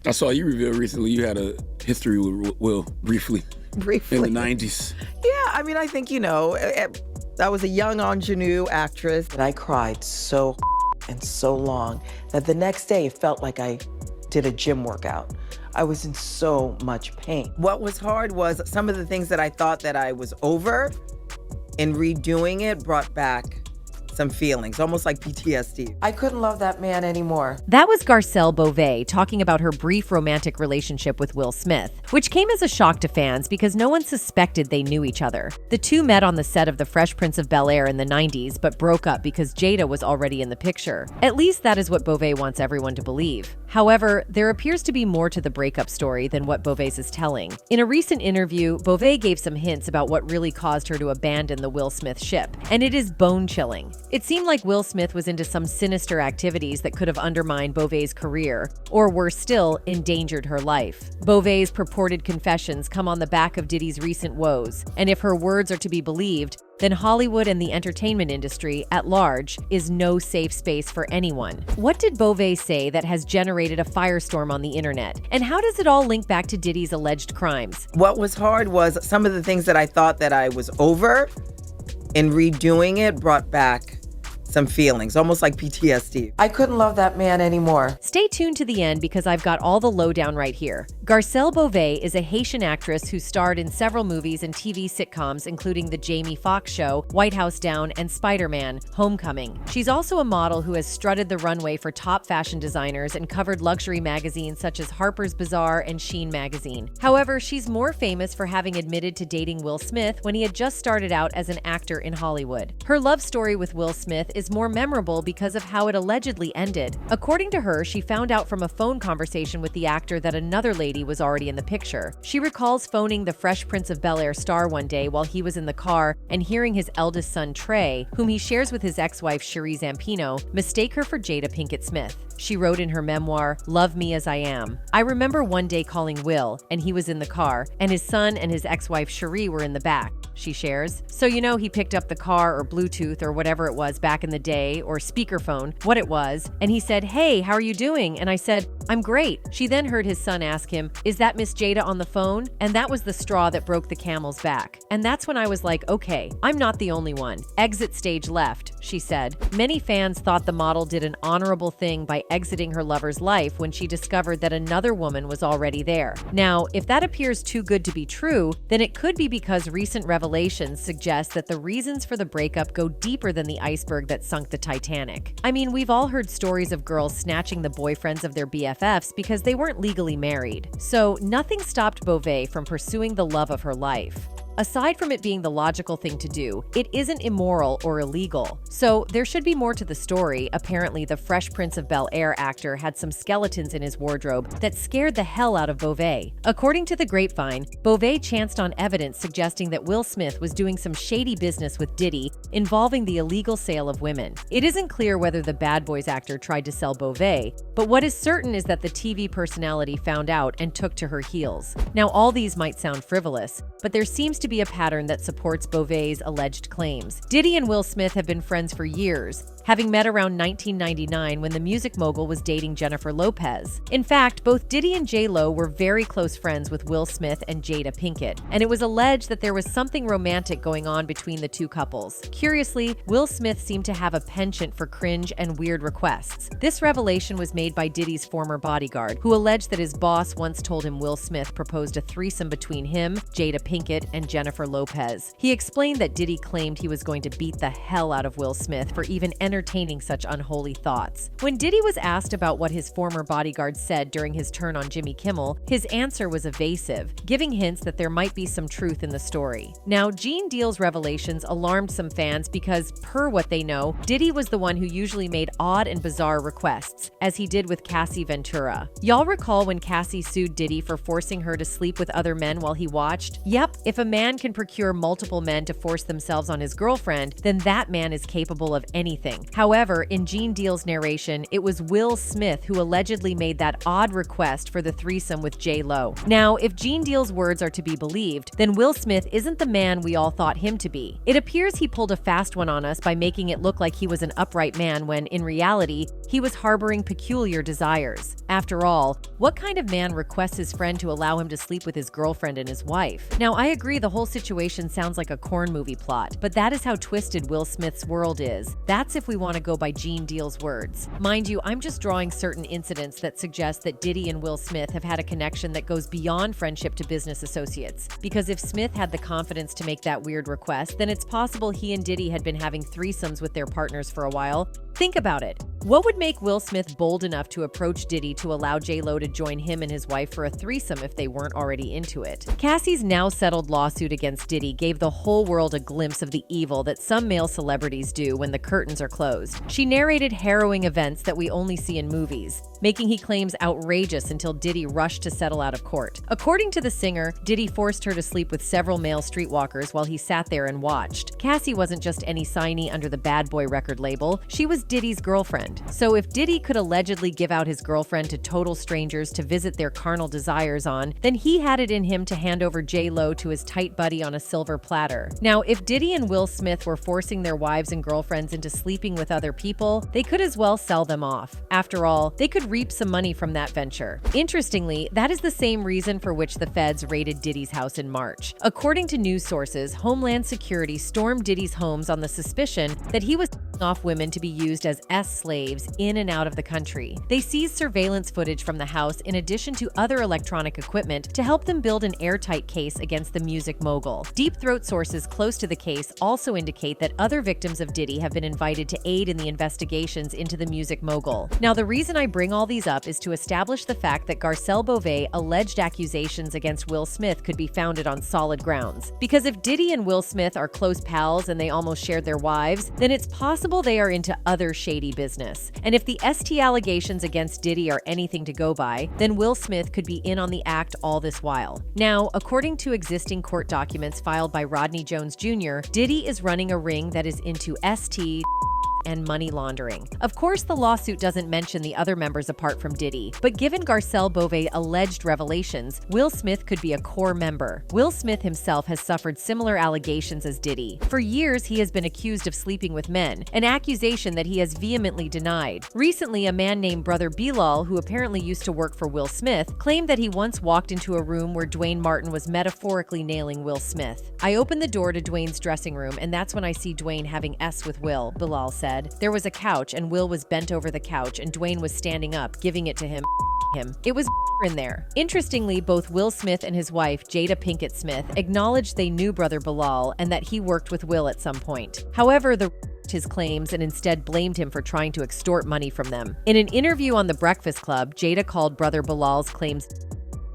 I saw you reveal recently you had a history with Will briefly Briefly. in the 90s. Yeah, I mean, I think, I was a young ingenue actress. And I cried so and so long that the next day it felt like I did a gym workout. I was in so much pain. What was hard was some of the things that I thought that I was over, in redoing it brought back some feelings, almost like PTSD. I couldn't love that man anymore. That was Garcelle Beavius talking about her brief romantic relationship with Will Smith, which came as a shock to fans because no one suspected they knew each other. The two met on the set of The Fresh Prince of Bel-Air in the 90s, but broke up because Jada was already in the picture. At least that is what Beavius wants everyone to believe. However, there appears to be more to the breakup story than what Beavius is telling. In a recent interview, Beavius gave some hints about what really caused her to abandon the Will Smith ship, and it is bone-chilling. It seemed like Will Smith was into some sinister activities that could have undermined Beavius' career, or worse still, endangered her life. Beavius' purported confessions come on the back of Diddy's recent woes, and if her words are to be believed, then Hollywood and the entertainment industry at large is no safe space for anyone. What did Beavius say that has generated a firestorm on the internet? And how does it all link back to Diddy's alleged crimes? What was hard was some of the things that I thought that I was over, in redoing it brought back some feelings, almost like PTSD. I couldn't love that man anymore. Stay tuned to the end because I've got all the lowdown right here. Garcelle Beavius is a Haitian actress who starred in several movies and TV sitcoms, including The Jamie Foxx Show, White House Down, and Spider-Man: Homecoming. She's also a model who has strutted the runway for top fashion designers and covered luxury magazines such as Harper's Bazaar and Sheen magazine. However, she's more famous for having admitted to dating Will Smith when he had just started out as an actor in Hollywood. Her love story with Will Smith is more memorable because of how it allegedly ended. According to her, she found out from a phone conversation with the actor that another lady was already in the picture. She recalls phoning the Fresh Prince of Bel-Air star one day while he was in the car and hearing his eldest son, Trey, whom he shares with his ex-wife, Cherie Zampino, mistake her for Jada Pinkett Smith. She wrote in her memoir, "Love Me As I Am. I remember one day calling Will, and he was in the car, and his son and his ex-wife Cherie were in the back," she shares. So he picked up the car or Bluetooth or whatever it was back in the day, or speakerphone, what it was, and he said, "Hey, how are you doing?" And I said, "I'm great." She then heard his son ask him, "Is that Miss Jada on the phone?" And that was the straw that broke the camel's back. And that's when I was like, okay, I'm not the only one. Exit stage left, she said. Many fans thought the model did an honorable thing by exiting her lover's life when she discovered that another woman was already there. Now, if that appears too good to be true, then it could be because recent revelations suggest that the reasons for the breakup go deeper than the iceberg that sunk the Titanic. I mean, we've all heard stories of girls snatching the boyfriends of their BFFs because they weren't legally married. So nothing stopped Beavius from pursuing the love of her life. Aside from it being the logical thing to do, it isn't immoral or illegal. So there should be more to the story. Apparently, the Fresh Prince of Bel-Air actor had some skeletons in his wardrobe that scared the hell out of Beavius. According to the grapevine, Beavius chanced on evidence suggesting that Will Smith was doing some shady business with Diddy involving the illegal sale of women. It isn't clear whether the Bad Boys actor tried to sell Beavius, but what is certain is that the TV personality found out and took to her heels. Now, all these might sound frivolous, but there seems to be a pattern that supports Beavius' alleged claims. Diddy and Will Smith have been friends for years, having met around 1999 when the music mogul was dating Jennifer Lopez. In fact, both Diddy and J-Lo were very close friends with Will Smith and Jada Pinkett, and it was alleged that there was something romantic going on between the two couples. Curiously, Will Smith seemed to have a penchant for cringe and weird requests. This revelation was made by Diddy's former bodyguard, who alleged that his boss once told him Will Smith proposed a threesome between him, Jada Pinkett, and Jennifer Lopez. He explained that Diddy claimed he was going to beat the hell out of Will Smith for even entertaining such unholy thoughts. When Diddy was asked about what his former bodyguard said during his turn on Jimmy Kimmel, his answer was evasive, giving hints that there might be some truth in the story. Now, Gene Deal's revelations alarmed some fans because, per what they know, Diddy was the one who usually made odd and bizarre requests, as he did with Cassie Ventura. Y'all recall when Cassie sued Diddy for forcing her to sleep with other men while he watched? Yep, if a man can procure multiple men to force themselves on his girlfriend, then that man is capable of anything. startling. However, in Gene Deal's narration, it was Will Smith who allegedly made that odd request for the threesome with J-Lo. Now, if Gene Deal's words are to be believed, then Will Smith isn't the man we all thought him to be. It appears he pulled a fast one on us by making it look like he was an upright man when, in reality, he was harboring peculiar desires. After all, what kind of man requests his friend to allow him to sleep with his girlfriend and his wife? Now, I agree the whole situation sounds like a corn movie plot, but that is how twisted Will Smith's world is. That's if we want to go by Gene Deal's words. Mind you, I'm just drawing certain incidents that suggest that Diddy and Will Smith have had a connection that goes beyond friendship to business associates. Because if Smith had the confidence to make that weird request, then it's possible he and Diddy had been having threesomes with their partners for a while. Think about it. What would make Will Smith bold enough to approach Diddy to allow J-Lo to join him and his wife for a threesome if they weren't already into it? Cassie's now settled lawsuit against Diddy gave the whole world a glimpse of the evil that some male celebrities do when the curtains are closed. She narrated harrowing events that we only see in movies, making he claims outrageous until Diddy rushed to settle out of court. According to the singer, Diddy forced her to sleep with several male streetwalkers while he sat there and watched. Cassie wasn't just any signee under the Bad Boy record label, she was Diddy's girlfriend. So if Diddy could allegedly give out his girlfriend to total strangers to visit their carnal desires on, then he had it in him to hand over J-Lo to his tight buddy on a silver platter. Now, if Diddy and Will Smith were forcing their wives and girlfriends into sleeping with other people, they could as well sell them off. After all, they could reap some money from that venture. Interestingly, that is the same reason for which the feds raided Diddy's house in March. According to news sources, Homeland Security stormed Diddy's homes on the suspicion that he was off women to be used as slaves in and out of the country. They seized surveillance footage from the house in addition to other electronic equipment to help them build an airtight case against the music mogul. Deep Throat sources close to the case also indicate that other victims of Diddy have been invited to aid in the investigations into the music mogul. Now, the reason I bring all these up is to establish the fact that Garcelle Beavius' alleged accusations against Will Smith could be founded on solid grounds. Because if Diddy and Will Smith are close pals and they almost shared their wives, then it's possible they are into other shady business. And if the ST allegations against Diddy are anything to go by, then Will Smith could be in on the act all this while. Now, according to existing court documents filed by Rodney Jones Jr., Diddy is running a ring that is into ST and money laundering. Of course, the lawsuit doesn't mention the other members apart from Diddy, but given Garcelle Beavius' alleged revelations, Will Smith could be a core member. Will Smith himself has suffered similar allegations as Diddy. For years, he has been accused of sleeping with men, an accusation that he has vehemently denied. Recently, a man named Brother Bilal, who apparently used to work for Will Smith, claimed that he once walked into a room where Dwayne Martin was metaphorically nailing Will Smith. "I opened the door to Dwayne's dressing room, and that's when I see Dwayne having with Will," Bilal said. There was a couch, and Will was bent over the couch, and Dwayne was standing up, giving it to him. It was in there. Interestingly, both Will Smith and his wife, Jada Pinkett Smith, acknowledged they knew Brother Bilal and that he worked with Will at some point. However, his claims and instead blamed him for trying to extort money from them. In an interview on The Breakfast Club, Jada called Brother Bilal's claims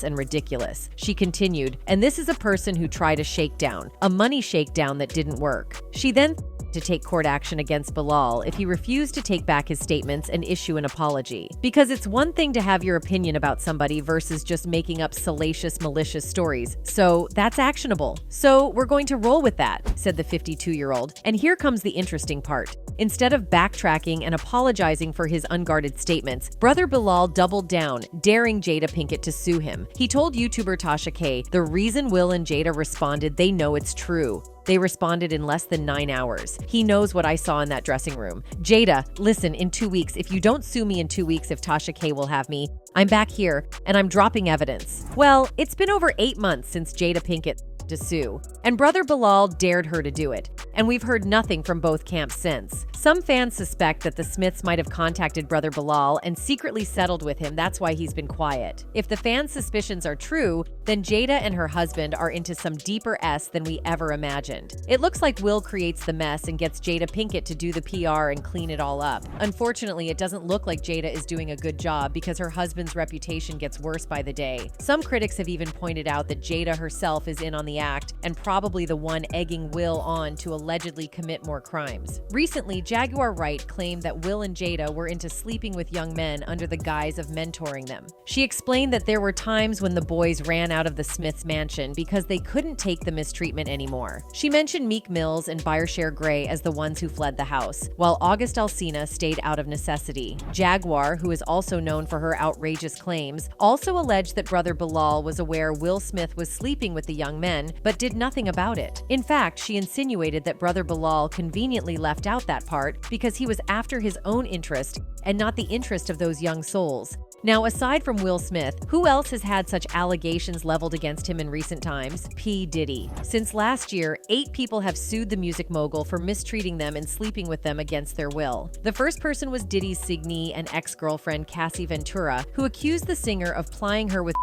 and ridiculous. She continued, "And this is a person who tried a shakedown, a money shakedown that didn't work." She then to take court action against Bilal if he refused to take back his statements and issue an apology. Because it's one thing to have your opinion about somebody versus just making up salacious, malicious stories. So that's actionable. So we're going to roll with that, said the 52-year-old. And here comes the interesting part. Instead of backtracking and apologizing for his unguarded statements, Brother Bilal doubled down, daring Jada Pinkett to sue him. He told YouTuber Tasha K, "The reason Will and Jada responded, they know it's true. They responded in less than 9 hours. He knows what I saw in that dressing room. Jada, listen, in 2 weeks, if you don't sue me in 2 weeks, if Tasha K will have me, I'm back here and I'm dropping evidence." Well, it's been over 8 months since Jada Pinkett to sue, and Brother Bilal dared her to do it, and we've heard nothing from both camps since. Some fans suspect that the Smiths might have contacted Brother Bilal and secretly settled with him. That's why he's been quiet. If the fans' suspicions are true, then Jada and her husband are into some deeper than we ever imagined. It looks like Will creates the mess and gets Jada Pinkett to do the PR and clean it all up. Unfortunately, it doesn't look like Jada is doing a good job because her husband's reputation gets worse by the day. Some critics have even pointed out that Jada herself is in on the the act and probably the one egging Will on to allegedly commit more crimes. Recently, Jaguar Wright claimed that Will and Jada were into sleeping with young men under the guise of mentoring them. She explained that there were times when the boys ran out of the Smiths' mansion because they couldn't take the mistreatment anymore. She mentioned Meek Mills and Byrshaire Gray as the ones who fled the house, while August Alsina stayed out of necessity. Jaguar, who is also known for her outrageous claims, also alleged that brother Bilal was aware Will Smith was sleeping with the young men, but did nothing about it. In fact, she insinuated that brother Bilal conveniently left out that part because he was after his own interest and not the interest of those young souls. Now, aside from Will Smith, who else has had such allegations leveled against him in recent times? P. Diddy. Since last year, 8 people have sued the music mogul for mistreating them and sleeping with them against their will. The first person was Diddy's signee and ex-girlfriend Cassie Ventura, who accused the singer of plying her with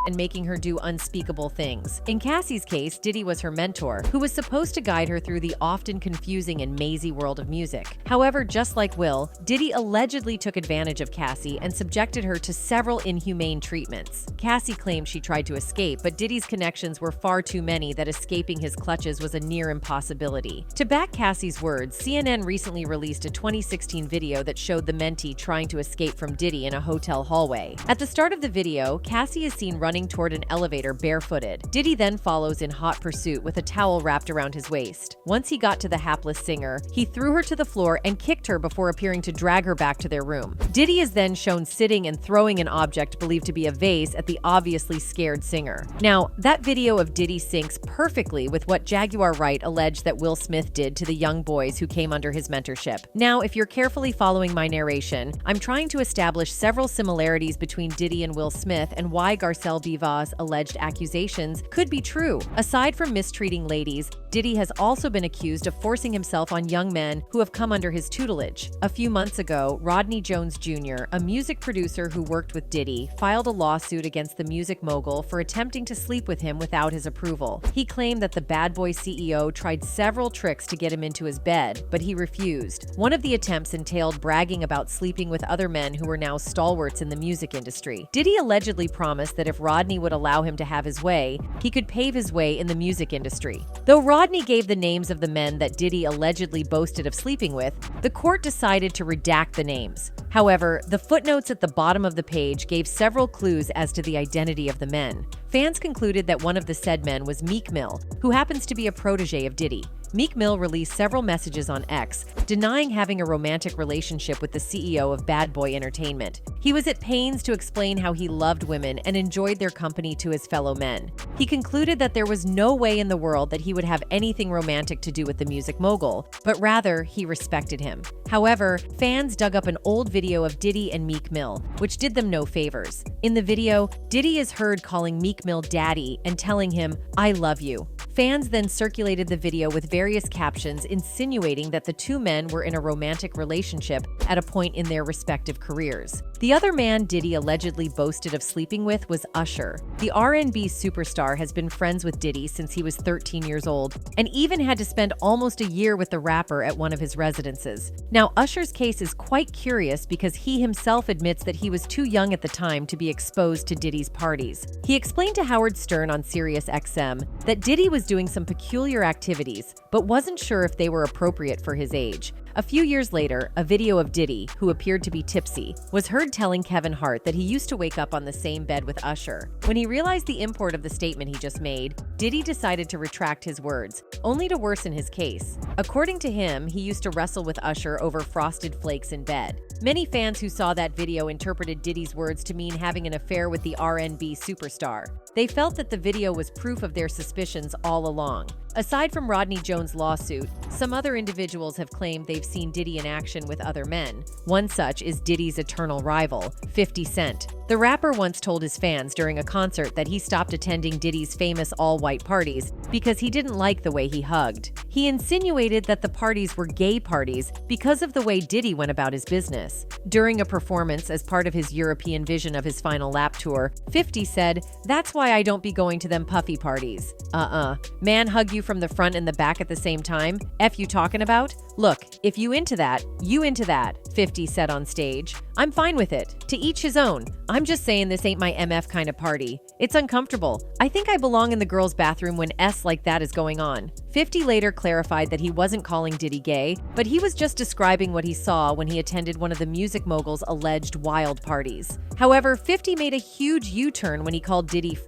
and making her do unspeakable things. In Cassie's case, Diddy was her mentor, who was supposed to guide her through the often confusing and mazy world of music. However, just like Will, Diddy allegedly took advantage of Cassie and subjected her to several inhumane treatments. Cassie claimed she tried to escape, but Diddy's connections were far too many that escaping his clutches was a near impossibility. To back Cassie's words, CNN recently released a 2016 video that showed the mentee trying to escape from Diddy in a hotel hallway. At the start of the video, Cassie is seen running toward an elevator barefooted. Diddy then follows in hot pursuit with a towel wrapped around his waist. Once he got to the hapless singer, he threw her to the floor and kicked her before appearing to drag her back to their room. Diddy is then shown sitting and throwing an object believed to be a vase at the obviously scared singer. Now, that video of Diddy syncs perfectly with what Jaguar Wright alleged that Will Smith did to the young boys who came under his mentorship. Now, if you're carefully following my narration, I'm trying to establish several similarities between Diddy and Will Smith and why Garcelle Beavius' alleged accusations could be true. Aside from mistreating ladies, Diddy has also been accused of forcing himself on young men who have come under his tutelage. A few months ago, Rodney Jones Jr., a music producer who worked with Diddy, filed a lawsuit against the music mogul for attempting to sleep with him without his approval. He claimed that the Bad Boy CEO tried several tricks to get him into his bed, but he refused. One of the attempts entailed bragging about sleeping with other men who were now stalwarts in the music industry. Diddy allegedly promised that if Rodney would allow him to have his way, he could pave his way in the music industry. Though Rodney gave the names of the men that Diddy allegedly boasted of sleeping with, the court decided to redact the names. However, the footnotes at the bottom of the page gave several clues as to the identity of the men. Fans concluded that one of the said men was Meek Mill, who happens to be a protege of Diddy. Meek Mill released several messages on X, denying having a romantic relationship with the CEO of Bad Boy Entertainment. He was at pains to explain how he loved women and enjoyed their company to his fellow men. He concluded that there was no way in the world that he would have anything romantic to do with the music mogul, but rather he respected him. However, fans dug up an old video of Diddy and Meek Mill, which did them no favors. In the video, Diddy is heard calling Meek Mill daddy and telling him, "I love you." Fans then circulated the video with various captions insinuating that the two men were in a romantic relationship at a point in their respective careers. The other man Diddy allegedly boasted of sleeping with was Usher. The R&B superstar has been friends with Diddy since he was 13 years old and even had to spend almost a year with the rapper at one of his residences. Now, Usher's case is quite curious because he himself admits that he was too young at the time to be exposed to Diddy's parties. He explained to Howard Stern on Sirius XM that Diddy was doing some peculiar activities, but wasn't sure if they were appropriate for his age. A few years later, a video of Diddy, who appeared to be tipsy, was heard telling Kevin Hart that he used to wake up on the same bed with Usher. When he realized the import of the statement he just made, Diddy decided to retract his words, only to worsen his case. According to him, he used to wrestle with Usher over frosted flakes in bed. Many fans who saw that video interpreted Diddy's words to mean having an affair with the R&B superstar. They felt that the video was proof of their suspicions all along. Aside from Rodney Jones' lawsuit, some other individuals have claimed they've seen Diddy in action with other men. One such is Diddy's eternal rival, 50 Cent. The rapper once told his fans during a concert that he stopped attending Diddy's famous all-white parties because he didn't like the way he hugged. He insinuated that the parties were gay parties because of the way Diddy went about his business. During a performance as part of his European vision of his final lap tour, 50 said, "That's why I don't be going to them puffy parties." Man hug you from the front and the back at the same time? F you talking about? Look, if you into that, 50 said on stage. I'm fine with it. To each his own. I'm just saying this ain't my MF kind of party. It's uncomfortable. I think I belong in the girls' bathroom when S like that is going on. 50 later clarified that he wasn't calling Diddy gay, but he was just describing what he saw when he attended one of the music mogul's alleged wild parties. However, 50 made a huge U-turn when he called Diddy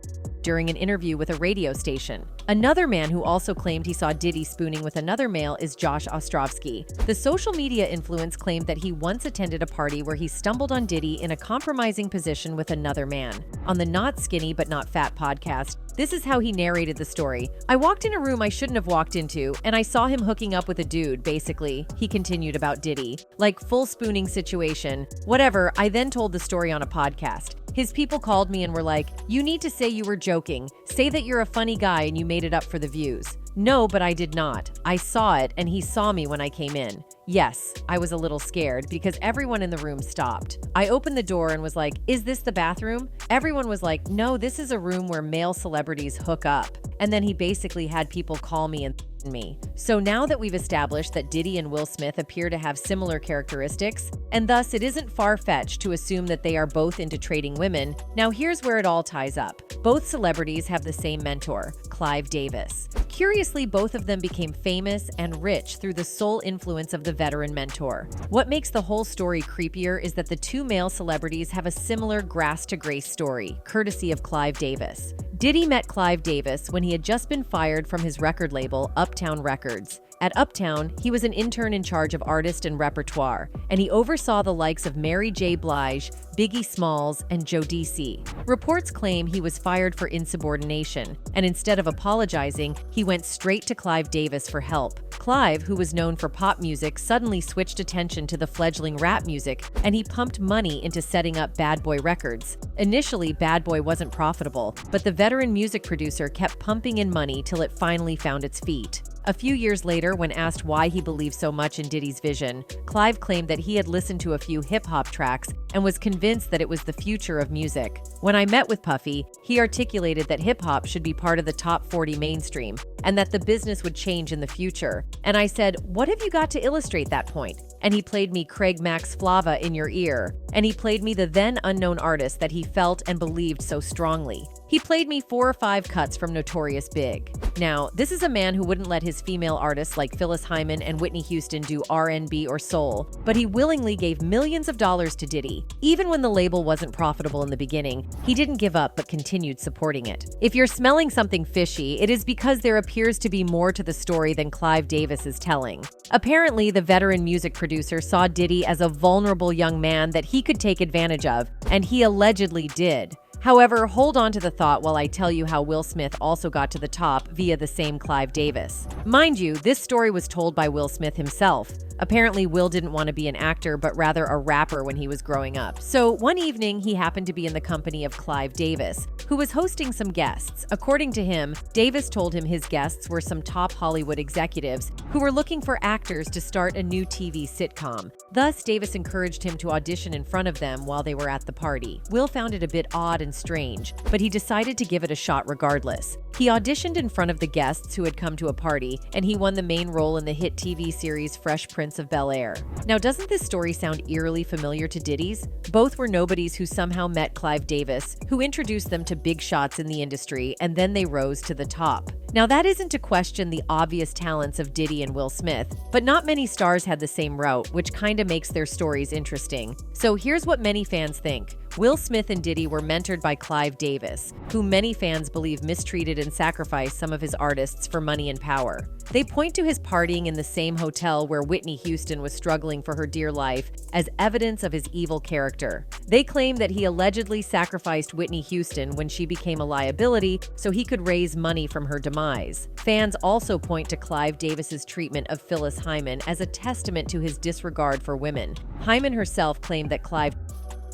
during an interview with a radio station. Another man who also claimed he saw Diddy spooning with another male is Josh Ostrovsky. The social media influence claimed that he once attended a party where he stumbled on Diddy in a compromising position with another man. On the Not Skinny But Not Fat podcast, this is how he narrated the story. I walked in a room I shouldn't have walked into, and I saw him hooking up with a dude, basically. He continued about Diddy. Like, full spooning situation. Whatever, I then told the story on a podcast. His people called me and were like, you need to say you were joking. Say that you're a funny guy and you made it up for the views. No, but I did not. I saw it and he saw me when I came in. Yes, I was a little scared because everyone in the room stopped. I opened the door and was like, is this the bathroom? Everyone was like, no, this is a room where male celebrities hook up. And then he basically had people call me and me. So now that we've established that Diddy and Will Smith appear to have similar characteristics, and thus it isn't far-fetched to assume that they are both into trading women, now here's where it all ties up. Both celebrities have the same mentor, Clive Davis. Curiously, both of them became famous and rich through the sole influence of the veteran mentor. What makes the whole story creepier is that the two male celebrities have a similar grass-to-grace story, courtesy of Clive Davis. Diddy met Clive Davis when he had just been fired from his record label, Uptown Records. At Uptown, he was an intern in charge of artist and repertoire, and he oversaw the likes of Mary J. Blige, Biggie Smalls, and Jodeci. Reports claim he was fired for insubordination, and instead of apologizing, he went straight to Clive Davis for help. Clive, who was known for pop music, suddenly switched attention to the fledgling rap music, and he pumped money into setting up Bad Boy Records. Initially, Bad Boy wasn't profitable, but the veteran music producer kept pumping in money till it finally found its feet. A few years later, when asked why he believed so much in Diddy's vision, Clive claimed that he had listened to a few hip-hop tracks and was convinced that it was the future of music. When I met with Puffy, he articulated that hip-hop should be part of the top 40 mainstream and that the business would change in the future. And I said, what have you got to illustrate that point? And he played me Craig Max Flava in Your Ear. And he played me the then unknown artist that he felt and believed so strongly. He played me 4 or 5 cuts from Notorious Big. Now, this is a man who wouldn't let his female artists like Phyllis Hyman and Whitney Houston do R&B or soul, but he willingly gave millions of dollars to Diddy. Even when the label wasn't profitable in the beginning, he didn't give up but continued supporting it. If you're smelling something fishy, it is because there appears to be more to the story than Clive Davis is telling. Apparently, the veteran music producer saw Diddy as a vulnerable young man that he could take advantage of, and he allegedly did. However, hold on to the thought while I tell you how Will Smith also got to the top via the same Clive Davis. Mind you, this story was told by Will Smith himself. Apparently, Will didn't want to be an actor, but rather a rapper when he was growing up. So one evening, he happened to be in the company of Clive Davis, who was hosting some guests. According to him, Davis told him his guests were some top Hollywood executives who were looking for actors to start a new TV sitcom. Thus, Davis encouraged him to audition in front of them while they were at the party. Will found it a bit odd and strange, but he decided to give it a shot regardless. He auditioned in front of the guests who had come to a party, and he won the main role in the hit TV series Fresh Prince of Bel-Air. Now, doesn't this story sound eerily familiar to Diddy's? Both were nobodies who somehow met Clive Davis, who introduced them to big shots in the industry, and then they rose to the top. Now, that isn't to question the obvious talents of Diddy and Will Smith, but not many stars had the same route, which kinda makes their stories interesting. So here's what many fans think. Will Smith and Diddy were mentored by Clive Davis, who many fans believe mistreated and sacrificed some of his artists for money and power. They point to his partying in the same hotel where Whitney Houston was struggling for her dear life as evidence of his evil character. They claim that he allegedly sacrificed Whitney Houston when she became a liability so he could raise money from her demise. Fans also point to Clive Davis's treatment of Phyllis Hyman as a testament to his disregard for women. Hyman herself claimed that Clive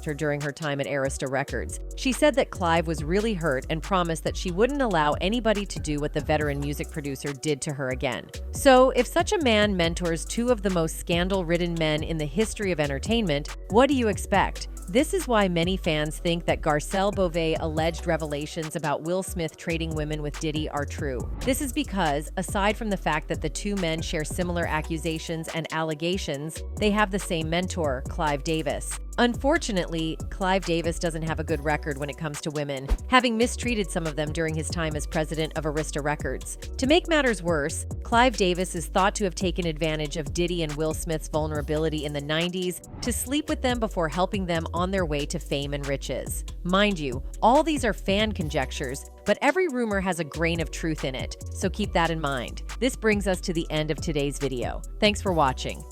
her during her time at Arista Records. She said that Clive was really hurt and promised that she wouldn't allow anybody to do what the veteran music producer did to her again. So, if such a man mentors 2 of the most scandal-ridden men in the history of entertainment, what do you expect? This is why many fans think that Garcelle Beavius' alleged revelations about Will Smith trading women with Diddy are true. This is because, aside from the fact that the two men share similar accusations and allegations, they have the same mentor, Clive Davis. Unfortunately, Clive Davis doesn't have a good record when it comes to women, having mistreated some of them during his time as president of Arista Records. To make matters worse, Clive Davis is thought to have taken advantage of Diddy and Will Smith's vulnerability in the 90s to sleep with them before helping them on their way to fame and riches. Mind you, all these are fan conjectures, but every rumor has a grain of truth in it, so keep that in mind. This brings us to the end of today's video. Thanks for watching.